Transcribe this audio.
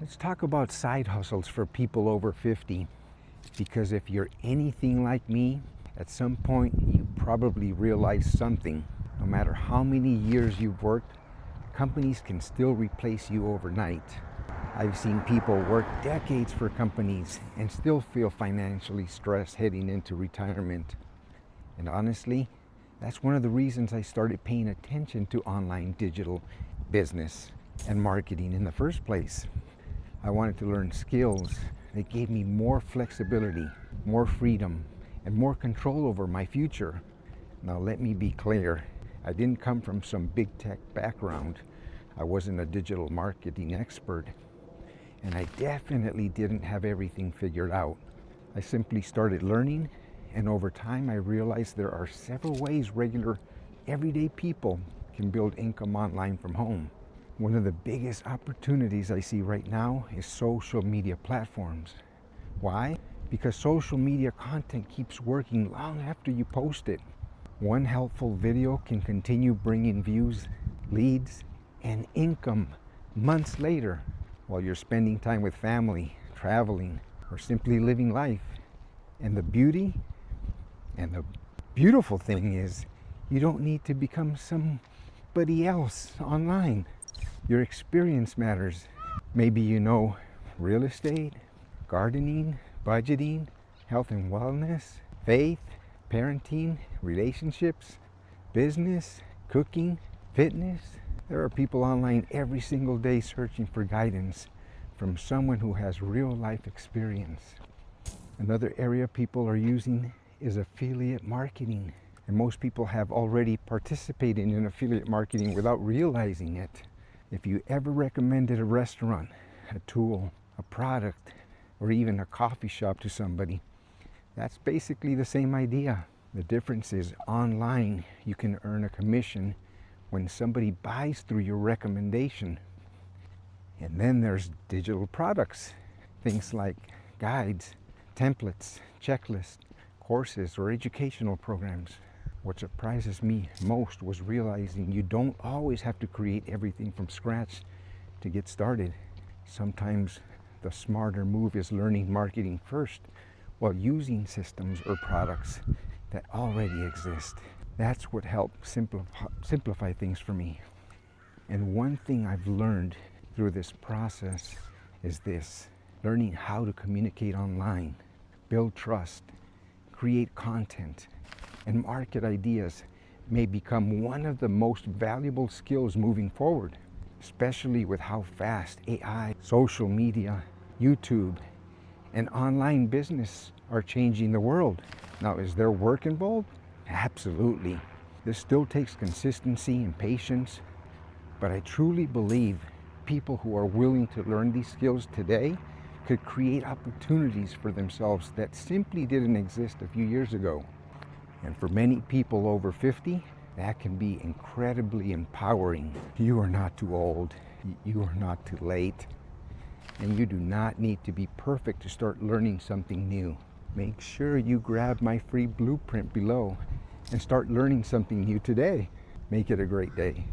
Let's talk about side hustles for people over 50. Because if you're anything like me, at some point you probably realize something. No matter how many years you've worked, companies can still replace you overnight. I've seen people work decades for companies and still feel financially stressed heading into retirement. And honestly, that's one of the reasons I started paying attention to online digital business and marketing in the first place. I wanted to learn skills that gave me more flexibility, more freedom, and more control over my future. Now let me be clear, I didn't come from some big tech background. I wasn't a digital marketing expert, and I definitely didn't have everything figured out. I simply started learning, and over time I realized there are several ways regular, everyday people can build income online from home. One of the biggest opportunities I see right now is social media platforms. Why? Because social media content keeps working long after you post it. One helpful video can continue bringing views, leads, and income months later while you're spending time with family, traveling, or simply living life. And the beautiful thing is you don't need to become somebody else online. Your experience matters. Maybe you know real estate, gardening, budgeting, health and wellness, faith, parenting, relationships, business, cooking, fitness. There are people online every single day searching for guidance from someone who has real life experience. Another area people are using is affiliate marketing. And most people have already participated in affiliate marketing without realizing it. If you ever recommended a restaurant, a tool, a product, or even a coffee shop to somebody, that's basically the same idea. The difference is online, you can earn a commission when somebody buys through your recommendation. And then there's digital products, things like guides, templates, checklists, courses, or educational programs. What surprises me most was realizing you don't always have to create everything from scratch to get started. Sometimes the smarter move is learning marketing first while using systems or products that already exist. That's what helped simplify things for me. And one thing I've learned through this process is this: learning how to communicate online, build trust, create content, and market ideas may become one of the most valuable skills moving forward, especially with how fast AI, social media, YouTube, and online business are changing the world. Now, is there work involved? Absolutely. This still takes consistency and patience, but I truly believe people who are willing to learn these skills today could create opportunities for themselves that simply didn't exist a few years ago. And for many people over 50, that can be incredibly empowering. You are not too old, you are not too late, and you do not need to be perfect to start learning something new. Make sure you grab my free blueprint below and start learning something new today. Make it a great day.